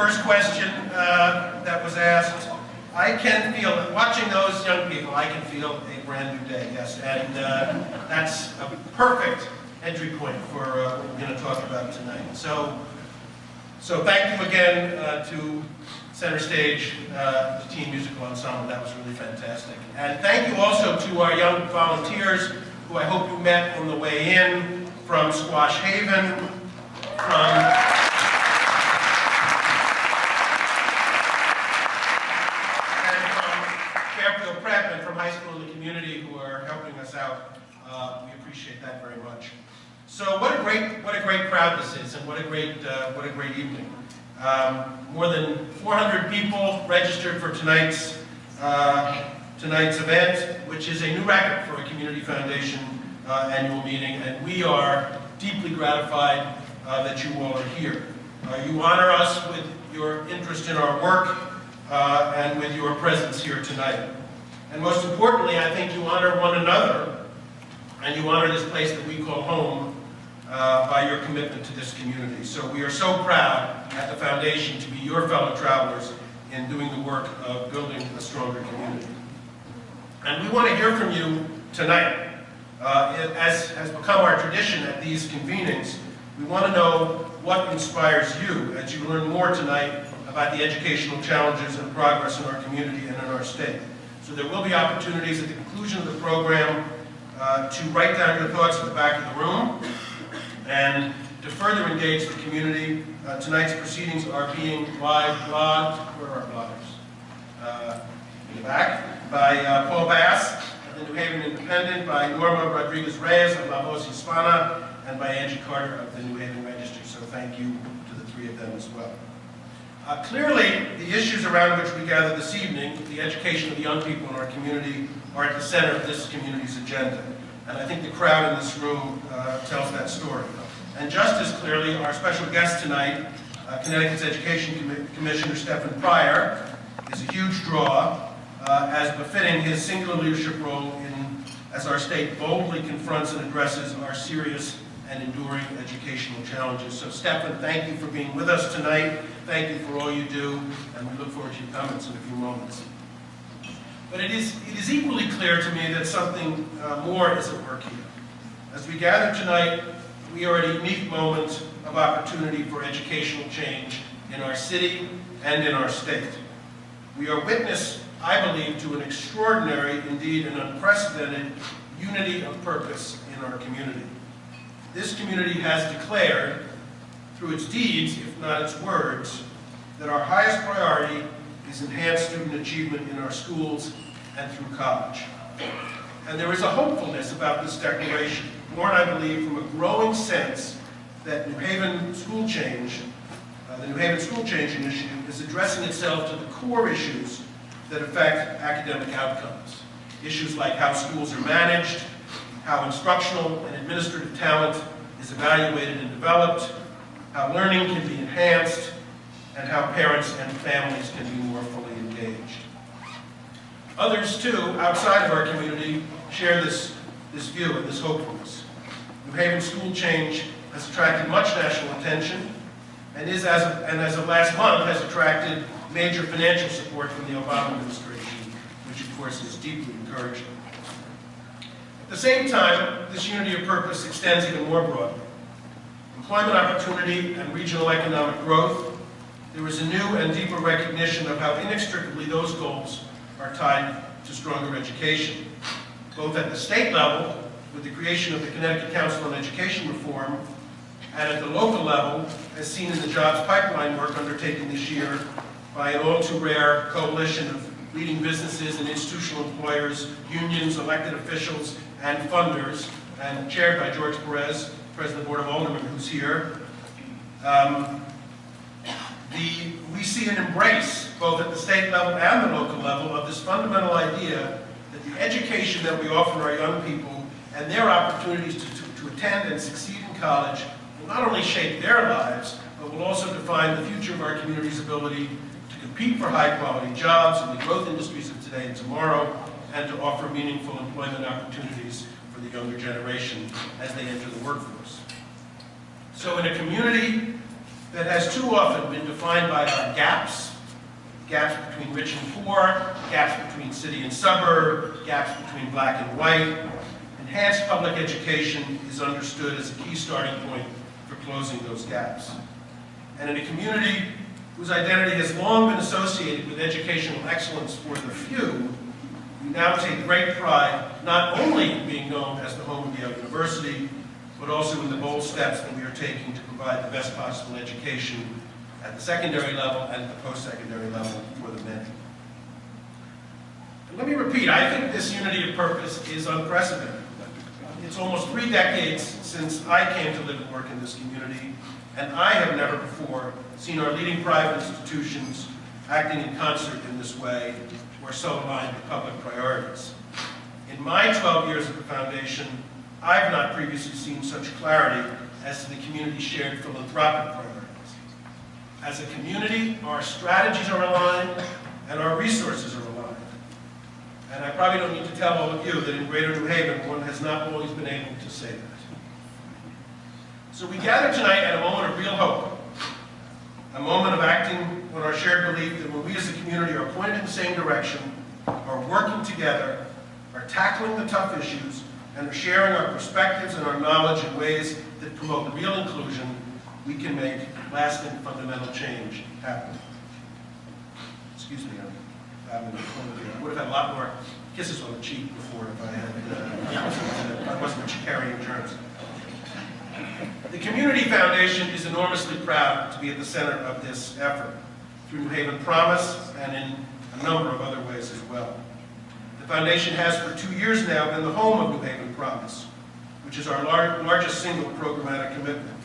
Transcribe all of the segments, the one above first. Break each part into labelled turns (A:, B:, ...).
A: first question that was asked. I can feel, watching those young people, I can feel a brand new day, yes. And that's a perfect entry point for what we're going to talk about tonight. So thank you again to Center Stage, the Teen Musical Ensemble. That was really fantastic. And thank you also to our young volunteers, who I hope you met on the way in, from Squash Haven, from Prep and from high school in the community who are helping us out. We appreciate that very much. So what a great crowd this is, and what a great evening. More than 400 people registered for tonight's event, which is a new record for a community foundation annual meeting, and we are deeply gratified that you all are here. You honor us with your interest in our work and with your presence here tonight. And most importantly, I think you honor one another, and you honor this place that we call home by your commitment to this community. So we are so proud at the foundation to be your fellow travelers in doing the work of building a stronger community. And we want to hear from you tonight. As has become our tradition at these convenings, we want to know what inspires you as you learn more tonight about the educational challenges and progress in our community and in our state. So there will be opportunities at the conclusion of the program to write down your thoughts at the back of the room and to further engage the community. Tonight's proceedings are being live blogged. Where are our bloggers? In the back. By Paul Bass of the New Haven Independent, by Norma Rodriguez-Reyes of La Voz Hispana, and by Angie Carter of the New Haven Register. So thank you to the three of them as well. Clearly, the issues around which we gather this evening, the education of the young people in our community, are at the center of this community's agenda. And I think the crowd in this room tells that story. And just as clearly, our special guest tonight, Connecticut's Education Commissioner Stephen Pryor, is a huge draw, as befitting his singular leadership role as our state boldly confronts and addresses our serious and enduring educational challenges. So Stephen, thank you for being with us tonight. Thank you for all you do, and we look forward to your comments in a few moments. But it is equally clear to me that something more is at work here. As we gather tonight, we are at a unique moment of opportunity for educational change in our city and in our state. We are witness, I believe, to an extraordinary, indeed an unprecedented, unity of purpose in our community. This community has declared, through its deeds, if not its words, that our highest priority is enhanced student achievement in our schools and through college. And there is a hopefulness about this declaration, born, I believe, from a growing sense that New Haven School Change, the New Haven School Change Initiative, is addressing itself to the core issues that affect academic outcomes. Issues like how schools are managed, how instructional and administrative talent is evaluated and developed, how learning can be enhanced, and how parents and families can be more fully engaged. Others, too, outside of our community, share this view and this hopefulness. New Haven School Change has attracted much national attention, and as of last month, has attracted major financial support from the Obama administration, which of course is deeply encouraging. At the same time, this unity of purpose extends even more broadly. Employment opportunity and regional economic growth, there is a new and deeper recognition of how inextricably those goals are tied to stronger education, both at the state level, with the creation of the Connecticut Council on Education Reform, and at the local level, as seen in the jobs pipeline work undertaken this year by an all-too-rare coalition of leading businesses and institutional employers, unions, elected officials, and funders, and chaired by George Perez, President of the Board of Aldermen, who's here. We see an embrace, both at the state level and the local level, of this fundamental idea that the education that we offer our young people and their opportunities to attend and succeed in college will not only shape their lives, but will also define the future of our community's ability to compete for high-quality jobs in the growth industries of today and tomorrow, and to offer meaningful employment opportunities for the younger generation as they enter the workforce. So in a community that has too often been defined by our gaps between rich and poor, gaps between city and suburb, gaps between black and white. Enhanced public education is understood as a key starting point for closing those gaps. And in a community whose identity has long been associated with educational excellence for the few, we now take great pride not only in being known as the home of Yale University, but also in the bold steps that we are taking to provide the best possible education at the secondary level and at the post-secondary level for the many. And let me repeat, I think this unity of purpose is unprecedented. It's almost 3 decades since I came to live and work in this community, and I have never before seen our leading private institutions acting in concert in this way or so aligned with public priorities. In my 12 years at the Foundation, I've not previously seen such clarity as to the community's shared philanthropic priorities. As a community, our strategies are aligned and our resources are aligned. And I probably don't need to tell all of you that in Greater New Haven, one has not always been able to say that. So we gather tonight at a moment of real hope, a moment of acting on our shared belief that when we as a community are pointed in the same direction, are working together, are tackling the tough issues, and are sharing our perspectives and our knowledge in ways that promote real inclusion, we can make lasting fundamental change happen. Excuse me, I would have had a lot more kisses on the cheek before if I wasn't carrying germs. The Community Foundation is enormously proud to be at the center of this effort through New Haven Promise and in a number of other ways as well. The Foundation has for 2 years now been the home of New Haven Promise, which is our largest single programmatic commitment.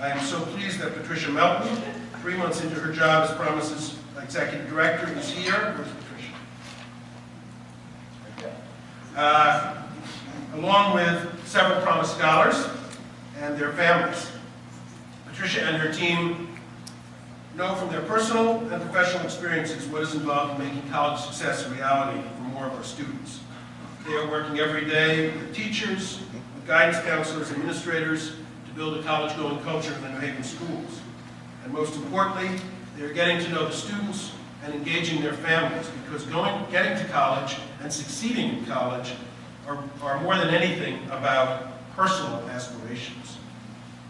A: I am so pleased that Patricia Melton, 3 months into her job as Promise's Executive Director, is here. Where's Patricia? Along with several Promise scholars and their families. Patricia and her team know from their personal and professional experiences what is involved in making college success a reality for more of our students. They are working every day with teachers, with guidance counselors, administrators, to build a college-going culture in the New Haven schools. And most importantly, they are getting to know the students and engaging their families, because getting to college and succeeding in college are more than anything about personal aspirations.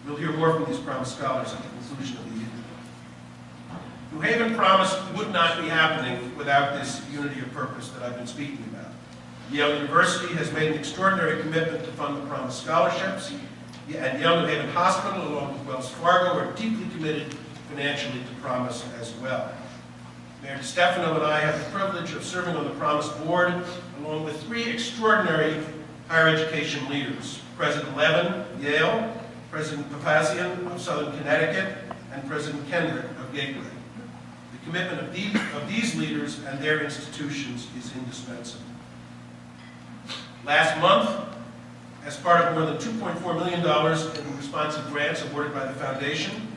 A: We'll hear more from these Promise scholars at the conclusion of the evening. New Haven Promise would not be happening without this unity of purpose that I've been speaking about. Yale University has made an extraordinary commitment to fund the Promise scholarships, and Yale New Haven Hospital, along with Wells Fargo, are deeply committed financially to Promise as well. Mayor DiStefano and I have the privilege of serving on the Promise board, along with 3 extraordinary higher education leaders: President Levin, Yale, President Papazian of Southern Connecticut, and President Kendrick of Gateway. The commitment of these leaders and their institutions is indispensable. Last month, as part of more than $2.4 million in responsive grants awarded by the Foundation,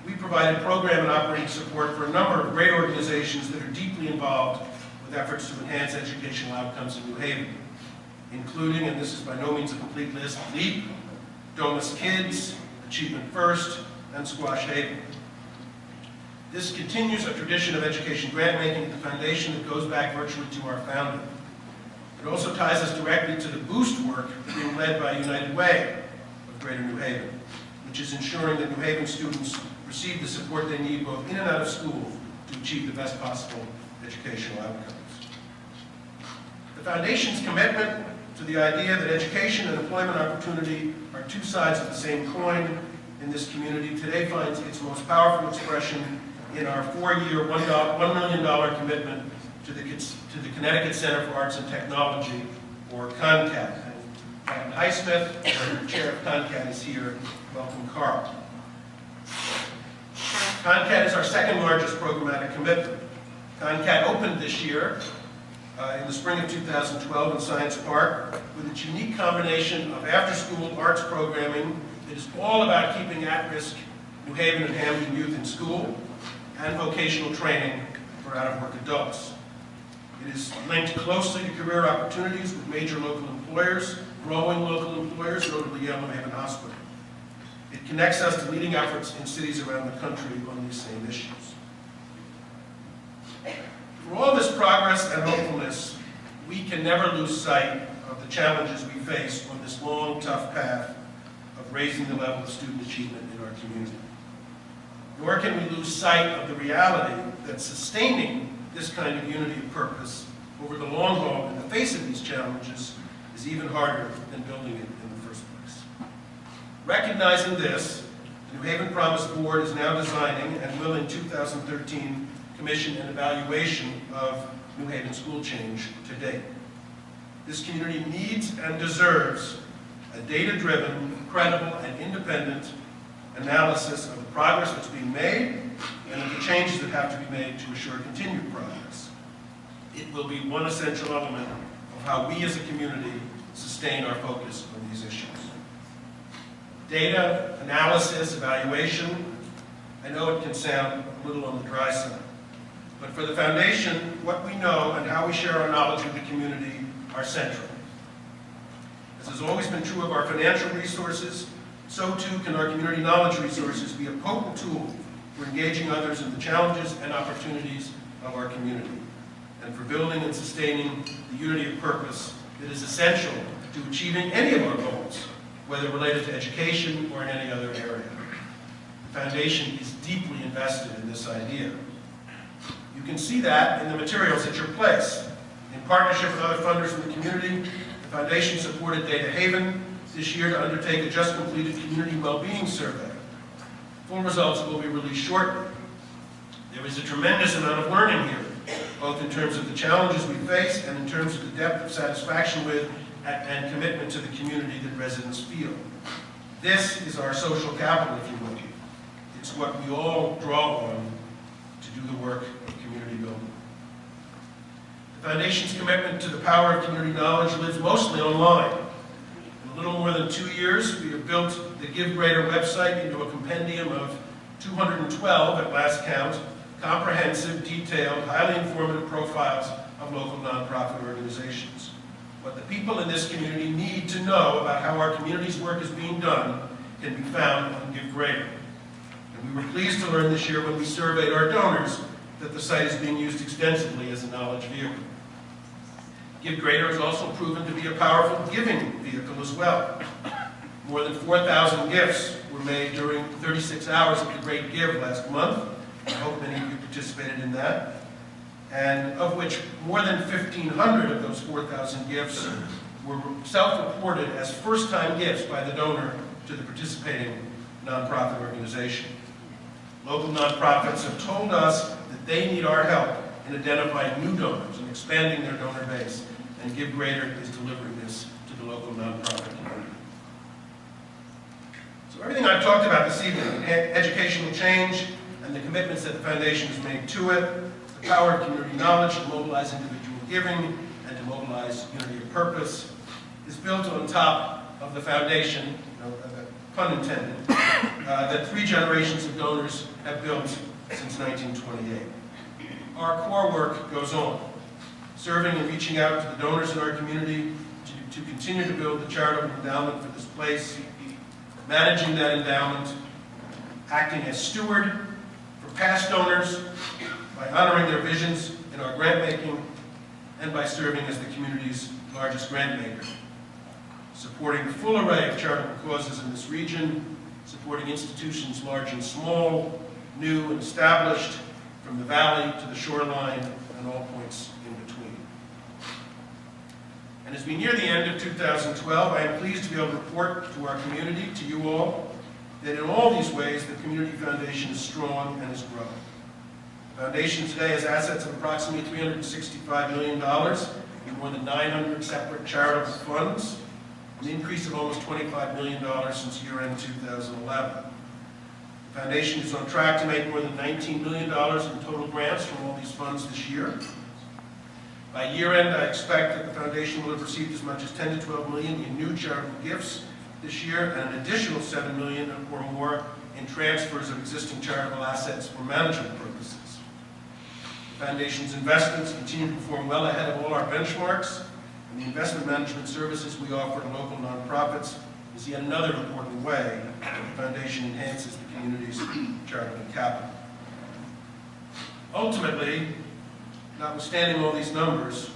A: we provided program and operating support for a number of great organizations that are deeply involved with efforts to enhance educational outcomes in New Haven, including, and this is by no means a complete list, LEAP, Domus Kids, Achievement First, and Squash Haven. This continues a tradition of education grant-making at the Foundation that goes back virtually to our founding. It also ties us directly to the Boost work being led by United Way of Greater New Haven, which is ensuring that New Haven students receive the support they need both in and out of school to achieve the best possible educational outcomes. The Foundation's commitment to the idea that education and employment opportunity are 2 sides of the same coin in this community today finds its most powerful expression in our 4-year, $1 million commitment to the Connecticut Center for Arts and Technology, or CONCAT. And Highsmith, the chair of CONCAT, is here. Welcome, Carl. CONCAT is our 2nd largest programmatic commitment. CONCAT opened this year in the spring of 2012 in Science Park with its unique combination of after-school arts programming that is all about keeping at-risk New Haven and Hamden youth in school, and vocational training for out-of-work adults. It is linked closely to career opportunities with major local employers, growing local employers, notably Yale New Haven Hospital. It connects us to leading efforts in cities around the country on these same issues. For all this progress and hopefulness, we can never lose sight of the challenges we face on this long, tough path of raising the level of student achievement in our community. Nor can we lose sight of the reality that sustaining this kind of unity of purpose over the long haul in the face of these challenges is even harder than building it in the first place. Recognizing this, the New Haven Promise Board is now designing and will in 2013 commission an evaluation of New Haven school change to date. This community needs and deserves a data-driven, credible, and independent analysis of the progress that's being made and of the changes that have to be made to assure continued progress. It will be one essential element of how we as a community sustain our focus on these issues. Data, analysis, evaluation, I know it can sound a little on the dry side, but for the foundation, what we know and how we share our knowledge with the community are central. As has always been true of our financial resources, so too can our community knowledge resources be a potent tool for engaging others in the challenges and opportunities of our community, and for building and sustaining the unity of purpose that is essential to achieving any of our goals, whether related to education or in any other area. The foundation is deeply invested in this idea. You can see that in the materials at your place. In partnership with other funders in the community, the foundation supported Data Haven this year to undertake a just completed community well-being survey. Full results will be released shortly. There is a tremendous amount of learning here, both in terms of the challenges we face and in terms of the depth of satisfaction with and commitment to the community that residents feel. This is our social capital, if you will. It's what we all draw on to do the work of community building. The Foundation's commitment to the power of community knowledge lives mostly online. In a little more than 2 years, we have built the Give Greater website into a compendium of 212, at last count, comprehensive, detailed, highly informative profiles of local nonprofit organizations. What the people in this community need to know about how our community's work is being done can be found on Give Greater. And we were pleased to learn this year when we surveyed our donors that the site is being used extensively as a knowledge vehicle. Give Greater has also proven to be a powerful giving vehicle as well. More than 4,000 gifts were made during 36 hours of the Great Give last month. I hope many of you participated in that. And of which more than 1,500 of those 4,000 gifts were self-reported as first-time gifts by the donor to the participating nonprofit organization. Local nonprofits have told us that they need our help in identifying new donors and expanding their donor base, and Give Greater is delivering this to the local nonprofit community. So everything I've talked about this evening, educational change and the commitments that the Foundation has made to it, the power of community knowledge to mobilize individual giving and to mobilize unity of purpose, is built on top of the foundation, pun intended, that 3 generations of donors have built since 1928. Our core work goes on, serving and reaching out to the donors in our community to continue to build the charitable endowment for this place, managing that endowment, acting as steward for past donors by honoring their visions in our grant making, and by serving as the community's largest grant maker, supporting the full array of charitable causes in this region, supporting institutions large and small, new and established, from the valley to the shoreline and all points in between. And as we near the end of 2012, I am pleased to be able to report to our community, to you all, that in all these ways the Community Foundation is strong and is growing. The Foundation today has assets of approximately $365 million in more than 900 separate charitable funds, an increase of almost $25 million since year-end 2011. The Foundation is on track to make more than $19 million in total grants from all these funds this year. By year-end, I expect that the Foundation will have received as much as $10 to $12 million in new charitable gifts this year, and an additional $7 million or more in transfers of existing charitable assets for management purposes. The Foundation's investments continue to perform well ahead of all our benchmarks, and the investment management services we offer to local nonprofits is yet another important way that the foundation enhances the community's charitable capital. Ultimately, notwithstanding all these numbers,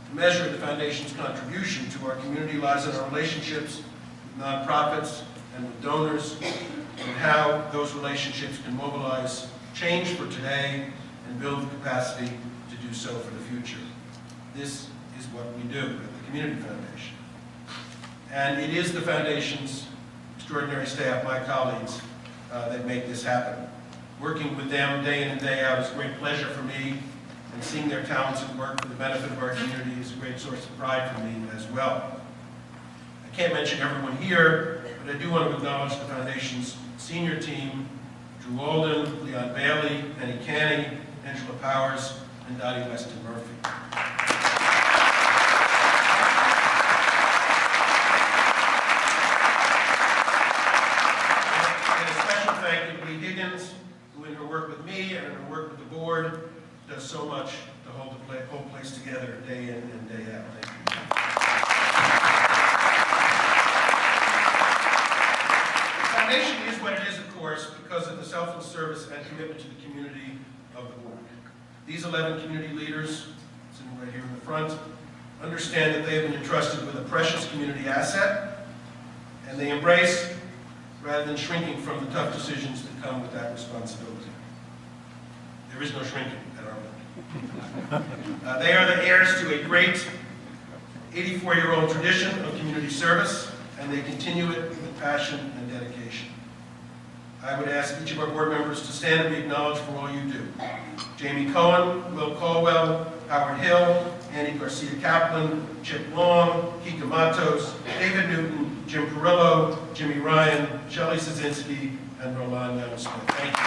A: the measure of the foundation's contribution to our community lies in our relationships with nonprofits and with donors, and how those relationships can mobilize change for today and build the capacity to do so for the future. This is what we do at the Community Foundation. And it is the Foundation's extraordinary staff, my colleagues, that make this happen. Working with them day in and day out is a great pleasure for me, and seeing their talents at work for the benefit of our community is a great source of pride for me as well. I can't mention everyone here, but I do want to acknowledge the Foundation's senior team: Drew Alden, Leon Bailey, Penny Canny, Angela Powers, and Dottie Weston Murphy. Who in her work with me and in her work with the board does so much to hold the whole place together day in and day out. Thank you. The foundation is what it is, of course, because of the selfless service and commitment to the community of the board. These 11 community leaders, sitting right here in the front, understand that they have been entrusted with a precious community asset, and they embrace, rather than shrinking from the tough decisions that come with that responsibility. There is no shrinking at our board. They are the heirs to a great 84-year-old tradition of community service, and they continue it with passion and dedication. I would ask each of our board members to stand and be acknowledged for all you do. Jamie Cohen, Will Caldwell, Howard Hill, Annie Garcia Kaplan, Chip Long, Kika Matos, David Newton, Jim Perillo, Jimmy Ryan, Shelley Szynski, and Roland Young-Smith. Thank you.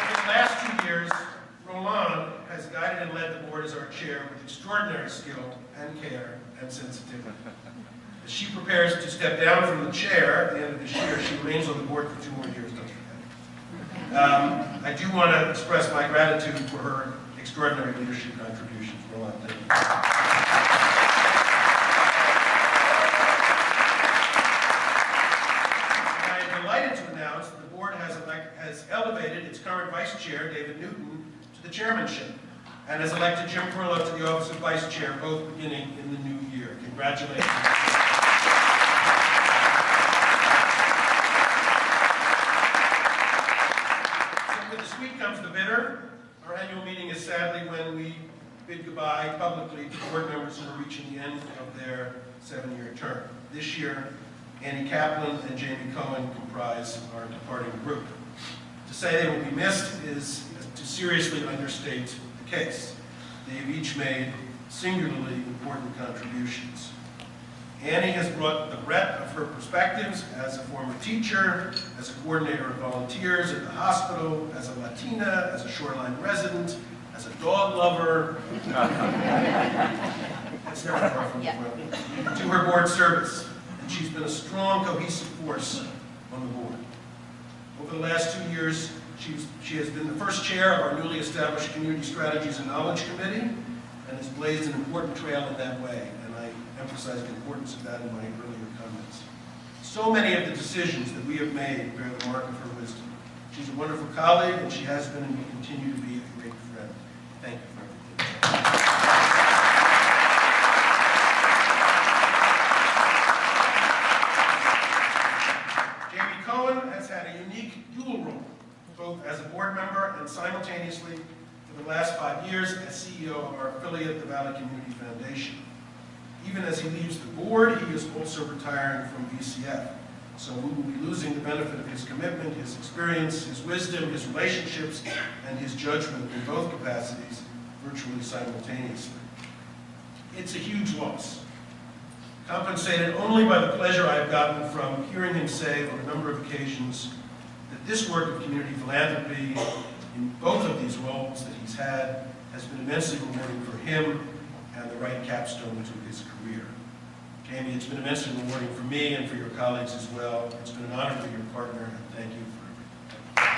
A: Over the last 2 years, Roland has guided and led the board as our chair with extraordinary skill and care and sensitivity. As she prepares to step down from the chair at the end of this year, she remains on the board for 2 more years, don't forget. I do want to express my gratitude for her extraordinary leadership contributions. Roland, thank you. I am delighted to announce that the board has elevated its current vice chair, David Newton, to the chairmanship, and has elected Jim Perillo to the office of vice chair, both beginning in the new year. Congratulations. Sweet comes the bitter. Our annual meeting is sadly when we bid goodbye publicly to board members who are reaching the end of their 7-year term. This year, Annie Kaplan and Jamie Cohen comprise our departing group. To say they will be missed is to seriously understate the case. They have each made singularly important contributions. Annie has brought the breadth of her perspectives as a former teacher, as a coordinator of volunteers at the hospital, as a Latina, as a shoreline resident, as a dog lover. That's never far from the road. To her board service, and she's been a strong, cohesive force on the board. Over the last 2 years, she has been the first chair of our newly established Community Strategies and Knowledge Committee, and has blazed an important trail in that way. Emphasize the importance of that in my earlier comments. So many of the decisions that we have made bear the mark of her wisdom. She's a wonderful colleague, and she has been and will continue to be a great friend. Thank you for everything. Jamie Cohen has had a unique dual role, both as a board member and simultaneously for the last 5 years as CEO of our affiliate, the Valley Community Foundation. Even as he leaves the board, he is also retiring from VCF. So we will be losing the benefit of his commitment, his experience, his wisdom, his relationships, and his judgment in both capacities virtually simultaneously. It's a huge loss, compensated only by the pleasure I have gotten from hearing him say on a number of occasions that this work of community philanthropy in both of these roles that he's had has been immensely rewarding for him and the right capstone to his career. Jamie, it's been immensely rewarding for me and for your colleagues as well. It's been an honor to be your partner, and thank you for everything.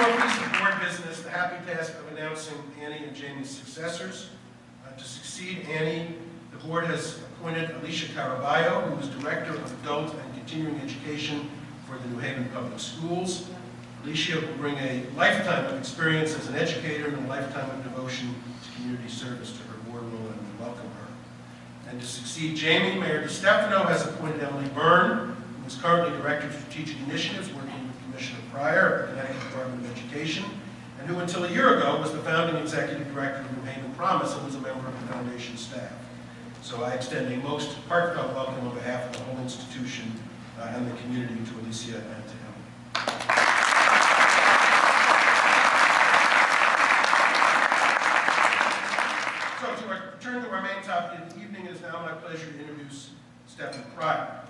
A: more piece of board business, the happy task of announcing Annie and Jamie's successors. To succeed Annie, the board has appointed Alicia Caraballo, who is Director of Adult and Continuing Education for the New Haven Public Schools. Alicia will bring a lifetime of experience as an educator and a lifetime of devotion to community service to her board role, and we welcome her. And to succeed Jamie, Mayor DeStefano has appointed Emily Byrne, who is currently Director of Strategic Initiatives, working with Commissioner Pryor at the Connecticut Department of Education, and who until a year ago was the founding Executive Director of New Haven Promise and was a member of the Foundation staff. So I extend a most heartfelt welcome on behalf of the whole institution and the community to Alicia and to Emily. So to return to our main topic of the evening, it is now my pleasure to introduce Stephen Pryor.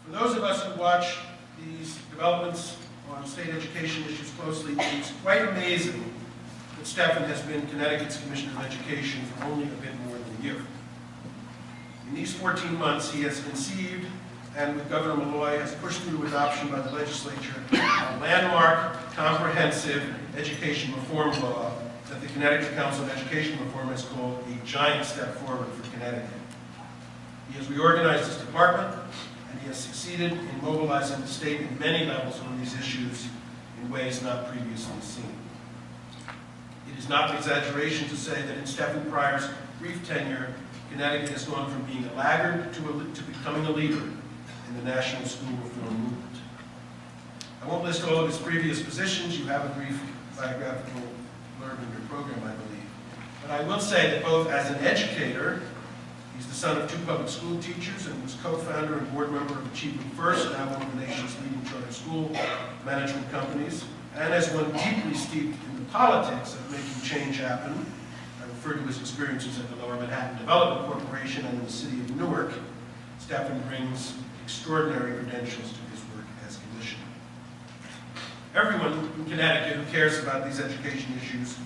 A: For those of us who watch these developments on state education issues closely, it's quite amazing that Stephen has been Connecticut's Commissioner of Education for only a bit more than a year. In these 14 months, he has conceived, and with Governor Malloy, has pushed through adoption by the legislature a landmark, comprehensive education reform law that the Connecticut Council of Education Reform has called a giant step forward for Connecticut. He has reorganized his department, and he has succeeded in mobilizing the state at many levels on these issues in ways not previously seen. It is not an exaggeration to say that in Stephen Pryor's brief tenure, Connecticut has gone from being a laggard to becoming a leader in the national school reform movement. I won't list all of his previous positions. You have a brief biographical blurb in your program, I believe. But I will say that both as an educator, he's the son of 2 public school teachers and was co-founder and board member of Achievement First, now one of the nation's leading charter school management companies, and as one deeply steeped in the politics of making change happen. I refer to his experiences at the Lower Manhattan Development Corporation and in the city of Newark. Stephen brings extraordinary credentials to his work as commissioner. Everyone in Connecticut who cares about these education issues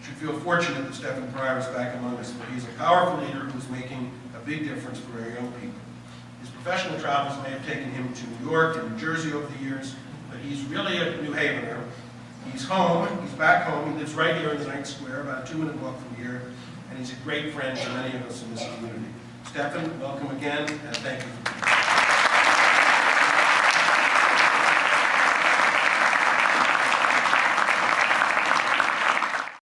A: should feel fortunate that Stephen Pryor is back among us, for he's a powerful leader who is making a big difference for our young people. His professional travels may have taken him to New York and New Jersey over the years, but he's really a New Havener. He's home, he's back home, he lives right here in the Ninth Square, about a 2-minute walk from here, and he's a great friend to many of us in this community. Stephen, welcome again, and thank you for being here.